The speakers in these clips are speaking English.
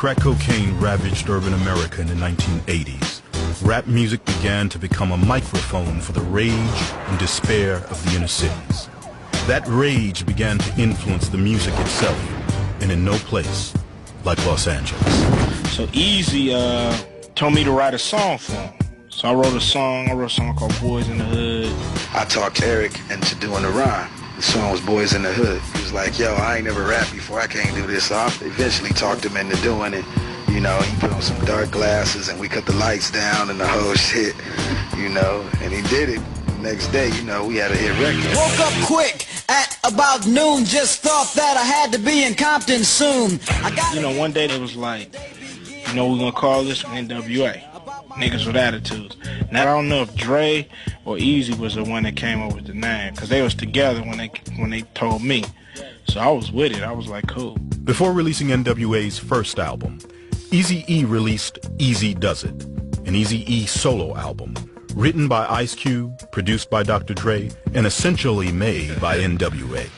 crack cocaine ravaged urban America in the 1980s, rap music began to become a microphone for the rage and despair of the inner cities. That rage began to influence the music itself, and in no place like Los Angeles. So Easy told me to write a song for him. So I wrote a song called Boys in the Hood. I talked Eric into doing a rhyme. The song was Boys in the Hood. He was like, yo, I ain't never rapped before, I can't do this. So I eventually talked him into doing it. You know, he put on some dark glasses and we cut the lights down and the whole shit, you know, and he did it. The next day, you know, we had a hit record. Woke up quick at about noon, just thought that I had to be in Compton soon. You know, one day it was like, you know, we're gonna call this NWA. Niggas with attitudes. Now I don't know if Dre or Easy was the one that came up with the name, because they was together when they told me. So I was with it. I was like, cool. Before releasing NWA's first album, Eazy-E released Easy Does It, an Eazy-E solo album, written by Ice Cube, produced by Dr. Dre, and essentially made by NWA.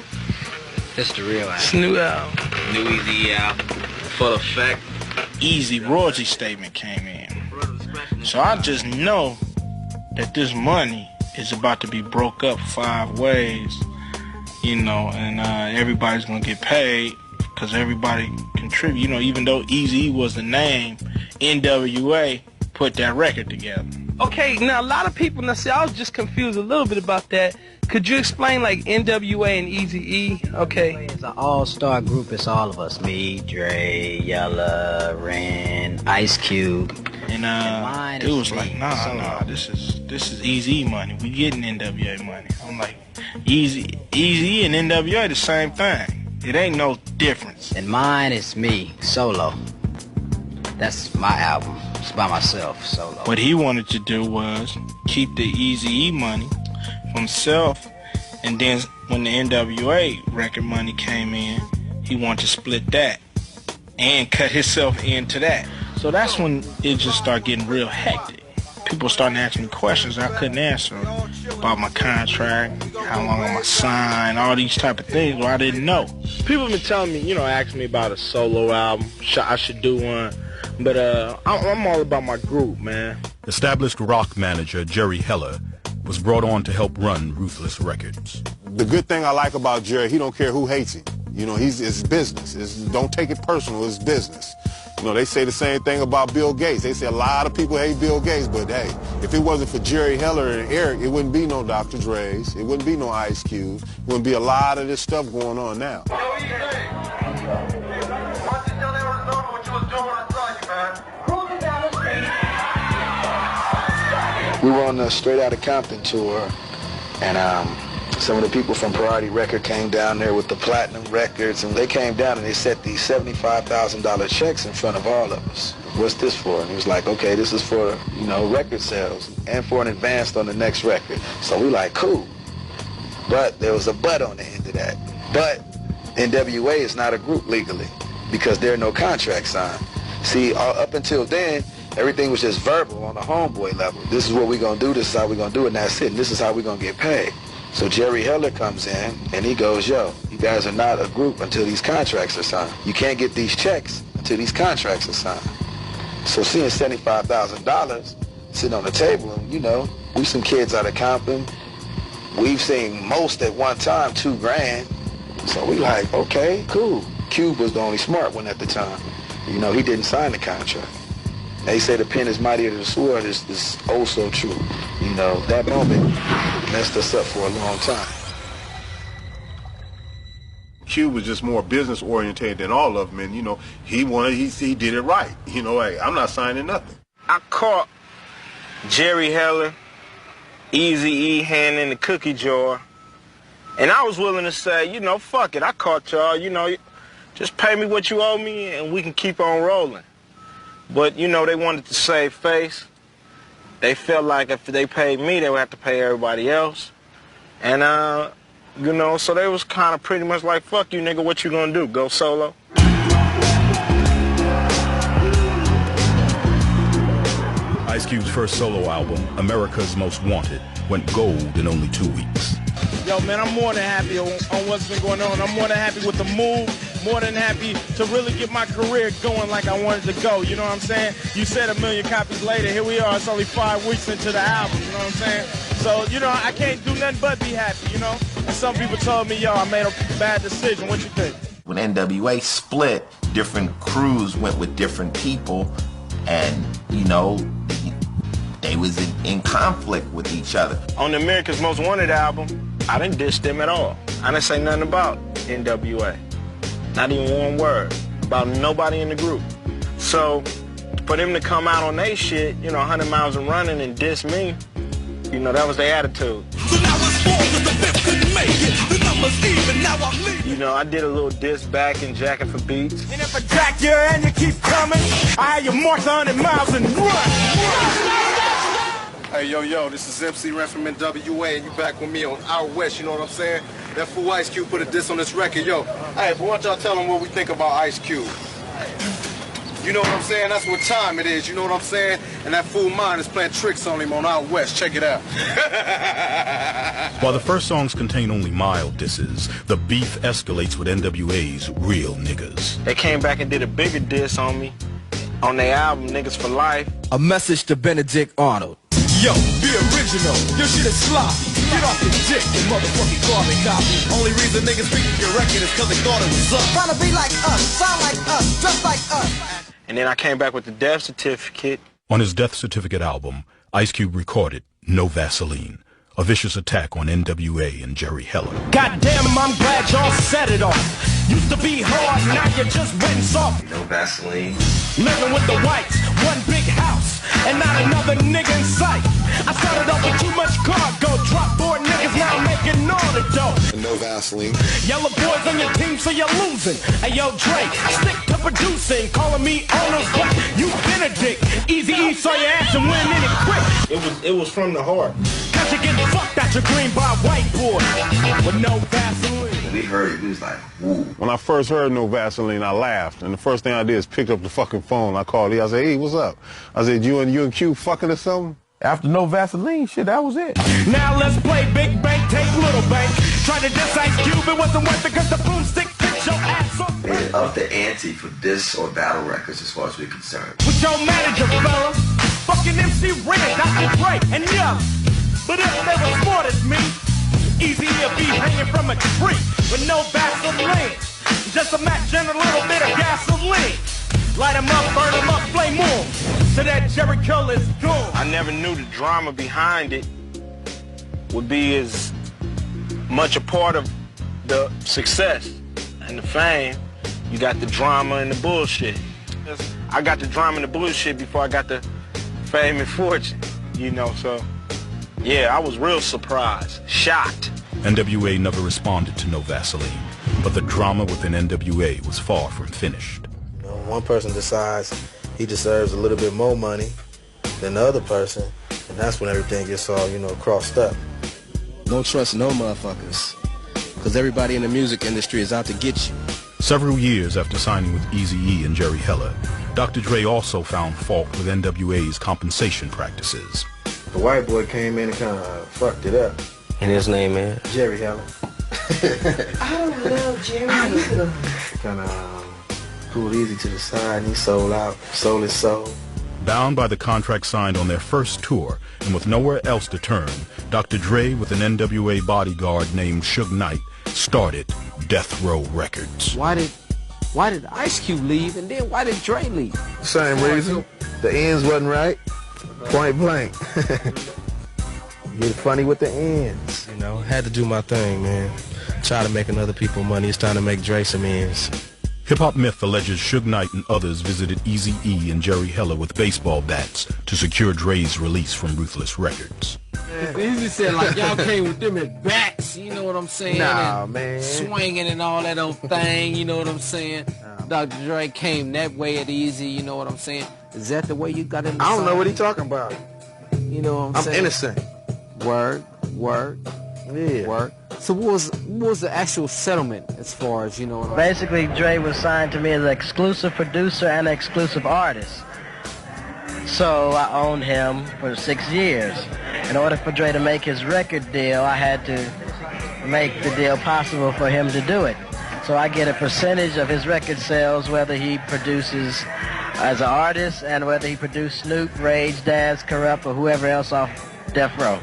This the real album. It's a new album. New Eazy album. Full effect. Easy royalty statement came in. So I just know that this money is about to be broke up 5 ways, you know, and everybody's gonna get paid because everybody contribute. You know, even though Eazy was the name, NWA put that record together. Okay, now a lot of people, now see, I was just confused a little bit about that. Could you explain like NWA and Eazy-E? Okay. It's an all-star group. It's all of us. Me, Dre, Yella, Ren, Ice Cube. And it was like, nah, this is Eazy money. We getting NWA money. I'm like, Eazy and NWA the same thing. It ain't no difference. And mine is me, solo. That's my album. It's by myself, solo. What he wanted to do was keep the Eazy-E money for himself, and then when the NWA record money came in, he wanted to split that and cut himself into that. So that's when it just started getting real hectic. People starting asking me questions I couldn't answer about my contract, how long am I signed, all these type of things where I didn't know. People been telling me, you know, asking me about a solo album, I should do one, but I'm all about my group, man. Established rock manager Jerry Heller was brought on to help run Ruthless Records. The good thing I like about Jerry, he don't care who hates him. You know, it's business. Don't take it personal, it's business. You know, they say the same thing about Bill Gates. They say a lot of people hate Bill Gates, but hey, if it wasn't for Jerry Heller and Eric, it wouldn't be no Dr. Dre's, it wouldn't be no Ice Cube, it wouldn't be a lot of this stuff going on now. We were on the Straight Outta Compton tour, and some of the people from Priority Record came down there with the platinum records, and they came down and they set these $75,000 checks in front of all of us. What's this for? And he was like, okay, this is for, you know, record sales and for an advance on the next record. So we like, cool. But there was a but on the end of that. But NWA is not a group legally because there are no contracts signed. See, up until then, everything was just verbal on a homeboy level. This is what we're going to do, this is how we're going to do it, and that's it, and this is how we're going to get paid. So Jerry Heller comes in, and he goes, yo, you guys are not a group until these contracts are signed. You can't get these checks until these contracts are signed. So seeing $75,000 sitting on the table, and, you know, we some kids out of Compton. We've seen most at one time, $2 grand. So we like, okay, cool. Cube was the only smart one at the time. You know, he didn't sign the contract. They say the pen is mightier than the sword is oh so true. You know, that moment messed us up for a long time. Cube was just more business oriented than all of them, and you know, he did it right. You know, hey, I'm not signing nothing. I caught Jerry Heller, Eazy-E handing the cookie jar, and I was willing to say, you know, fuck it, I caught y'all, you know, just pay me what you owe me and we can keep on rolling. But, you know, they wanted to save face. They felt like if they paid me, they would have to pay everybody else. And, you know, so they was kind of pretty much like, fuck you, nigga, what you gonna do? Go solo? Ice Cube's first solo album, America's Most Wanted, went gold in only 2 weeks. Yo, man, I'm more than happy on what's been going on. I'm more than happy with the move, more than happy to really get my career going like I wanted to go, you know what I'm saying? You said 1 million copies later, here we are, it's only 5 weeks into the album, you know what I'm saying? So, you know, I can't do nothing but be happy, you know? And some people told me, yo, I made a bad decision, what you think? When NWA split, different crews went with different people, and, you know, they was in conflict with each other. On the America's Most Wanted album, I didn't diss them at all. I didn't say nothing about NWA. Not even one word about nobody in the group. So for them to come out on they shit, you know, 100 miles and running and diss me, you know, that was their attitude. So now it's 4 'cause the 5th couldn't make it. The numbers even, now I'm leaving. You know, I did a little diss back in Jacking for Beats. And if I jack you and you keep coming, I have you march 100 miles and run. Hey, yo, this is MC Ren from NWA, and you back with me on Out West, you know what I'm saying? That fool Ice Cube put a diss on this record, yo. Hey, but why don't y'all tell them what we think about Ice Cube? You know what I'm saying? That's what time it is, you know what I'm saying? And that fool Mind is playing tricks on him on Out West. Check it out. While the first songs contain only mild disses, the beef escalates with NWA's Real Niggas. They came back and did a bigger diss on me on their album, Niggas for Life. A message to Benedict Arnold. Yo, be original. Your shit is sloppy. Get off your dick, you motherfucking carbon copy. Only reason niggas beat your record is cause they thought it was up. Trying to be like us, sound like us, dress like us. And then I came back with the Death Certificate. On his Death Certificate album, Ice Cube recorded No Vaseline, a vicious attack on NWA and Jerry Heller. Goddamn, I'm glad y'all set it off. Used to be hard, now you just went soft. No Vaseline. Living with the whites, one big house, and not another nigga in sight. I started off with too much cargo, drop 4 niggas, now I'm making all the dough. No Vaseline. Yellow boys on your team, so you're losing. Hey, yo, Drake, stick to producing, calling me owners, but you Benedict. Easy-E saw your ass and went in it quick. It was from the heart. Cause you get fucked out your green by a white boy with no Vaseline. We heard it, we was like, woo. When I first heard No Vaseline, I laughed. And the first thing I did is pick up the fucking phone. I called E. I said, hey, what's up? I said, you and Q fucking or something? After No Vaseline, shit, that was it. Now let's play Big Bank, take Little Bank. Try to diss Ice Cube, it wasn't worth it cause the boomstick fits your ass up. Made it up the ante for diss or battle records as far as we're concerned. With your manager, fella, fucking MC Ren, Dr. Dre, and yeah. But if they were smart as me, easier be hanging from a tree with no Vaseline. Just a match and a little bit of gasoline. Light them up, burn them up, flame more. So that Jericho is gone. I never knew the drama behind it would be as much a part of the success and the fame. You got the drama and the bullshit. I got the drama and the bullshit before I got the fame and fortune, you know, so yeah, I was real surprised, shocked. NWA never responded to No Vaseline, but the drama within NWA was far from finished. You know, one person decides he deserves a little bit more money than the other person, and that's when everything gets all, you know, crossed up. Don't trust no motherfuckers, because everybody in the music industry is out to get you. Several years after signing with Eazy-E and Jerry Heller, Dr. Dre also found fault with NWA's compensation practices. The white boy came in and kind of fucked it up. And his name is? Jerry Heller. I don't know Jerry either. Kind of pulled Eazy to the side and he sold out, sold his soul. Bound by the contract signed on their first tour and with nowhere else to turn, Dr. Dre, with an NWA bodyguard named Suge Knight, started Death Row Records. Why did Ice Cube leave, and then why did Dre leave? Same reason. The ends wasn't right. Point blank. Get funny with the ends. You know, had to do my thing, man. Tired of making other people money. It's time to make Dre some ends. Hip-hop myth alleges Suge Knight and others visited Eazy-E and Jerry Heller with baseball bats to secure Dre's release from Ruthless Records. Eazy said like y'all came with them at bats, you know what I'm saying? Nah, and man. Swinging and all that old thing, you know what I'm saying? Dr. Dre came that way at Eazy, you know what I'm saying? Is that the way you got in the I don't know song? what he talking about. You know what I'm saying? I'm innocent. Word. Yeah. Word. So what was the actual settlement as far as, you know what I'm saying? Basically, Dre was signed to me as an exclusive producer and an exclusive artist. So I owned him for 6 years. In order for Dre to make his record deal, I had to make the deal possible for him to do it. So I get a percentage of his record sales, whether he produces as an artist and whether he produced Snoop, Rage, Daz, Corrupt, or whoever else off Death Row.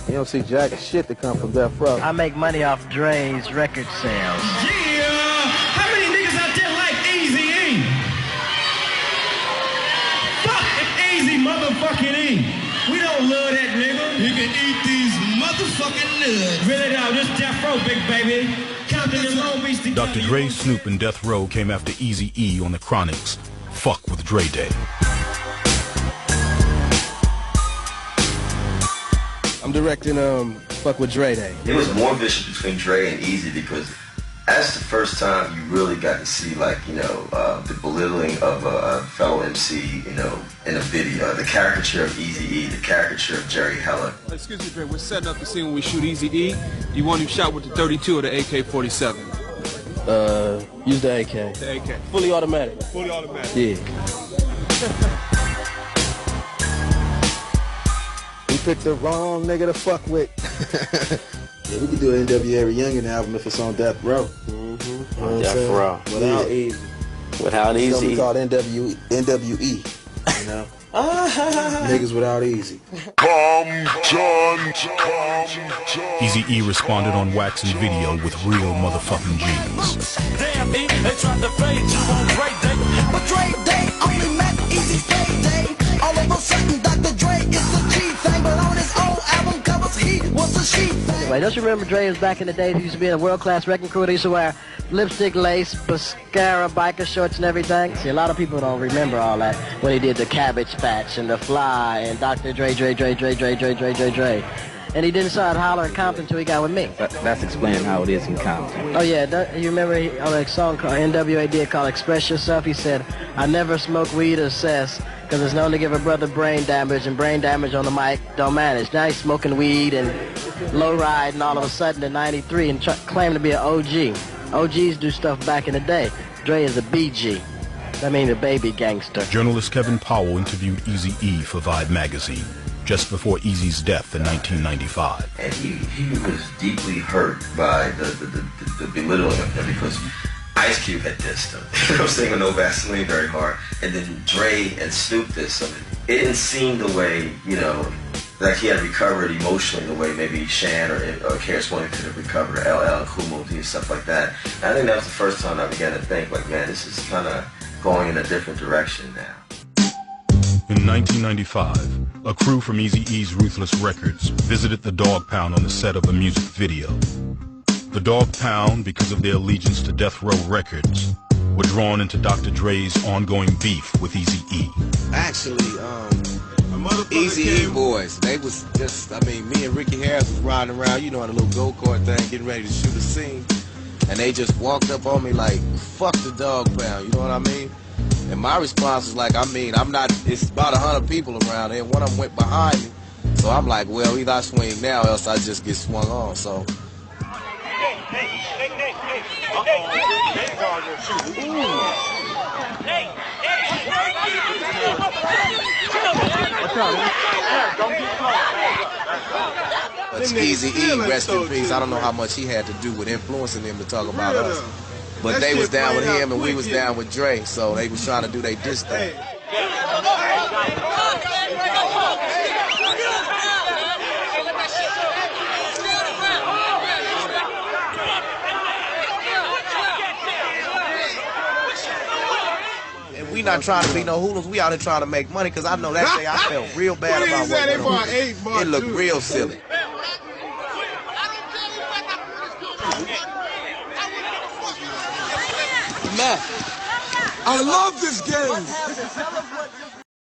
You don't see jack of shit that come from Death Row. I make money off Dre's record sales. Yeah! How many niggas out there like Eazy-E? Fuck Eazy motherfucking E. We don't love that nigga. You can eat these motherfucking nuts. Really though, this Death Row, big baby. Compton and Long Beach together. Dr. Dre, Snoop, and Death Row came after Eazy-E on the Chronic's Fuck with Dre Day. I'm directing Fuck with Dre Day. It was more vicious between Dre and Eazy because that's the first time you really got to see, like, you know, the belittling of a fellow MC, you know, in a video. The caricature of Eazy-E, the caricature of Jerry Heller. Excuse me, Dre, we're setting up the scene when we shoot Eazy-E. You want him shot with the 32 or the AK-47? Use the AK. The AK. Fully automatic. Fully automatic. Yeah. We picked the wrong nigga to fuck with. Yeah, we could do an NWA Reunion album if it's on Death Row. Mm-hmm. On Death Row. Without Eazy. Without Eazy. It's gonna be called NWE. You know? Niggas without Eazy. Eazy-E responded on wax and video with real motherfucking G's. Damn, E, they tried to fade you on Dre Day. But Dre Day only met Eazy's payday. All of a sudden, Dr. Dre is the G thing, but on his own album covers, he was a she thing. Wait, don't you remember Dre was back in the day? He used to be in a world-class wrecking crew. They used to wear lipstick, lace, mascara, biker shorts, and everything. See, a lot of people don't remember all that when he did the Cabbage Patch and the Fly and Dr. Dre. And he didn't start hollering Compton until he got with me. That's explaining how it is in Compton. Oh yeah, you remember on a song called NWA did called Express Yourself, he said, I never smoke weed or cess, because it's known to give a brother brain damage, and brain damage on the mic don't manage. Now he's smoking weed and low ride, and all of a sudden in 93 and claim to be an OG. OGs do stuff back in the day. Dre is a BG. That means a baby gangster. Journalist Kevin Powell interviewed Eazy-E for Vibe magazine just before Eazy's death in 1995. And he was deeply hurt by the belittling of him because Ice Cube had dissed him. You know what I'm saying? With No Vaseline very hard. And then Dre and Snoop dissed him. It didn't seem the way, you know, like he had recovered emotionally the way maybe Shan or KRS-One could have recovered, LL and Kool Moe and stuff like that. And I think that was the first time I began to think, like, man, this is kind of going in a different direction now. In 1995, a crew from Eazy-E's Ruthless Records visited the Dog Pound on the set of a music video. The Dog Pound, because of their allegiance to Death Row Records, were drawn into Dr. Dre's ongoing beef with Eazy-E. Actually, Eazy-E boys, they was just, I mean, me and Ricky Harris was riding around, you know, on a little go-kart thing, getting ready to shoot a scene. And they just walked up on me like, fuck the Dog Pound, you know what I mean? And my response was like, I mean, it's about 100 people around there, and one of them went behind me. So I'm like, well, either I swing now, or else I just get swung on, so. It's Eazy-E, rest in peace. I don't know how much he had to do with influencing them to talk about us. But they was down with him and we was down with Dre, so they was trying to do their diss thing. And we not trying to be no hoodlums, we out here trying to make money, because I know that day I felt real bad about what went on. It looked real silly. I love this game.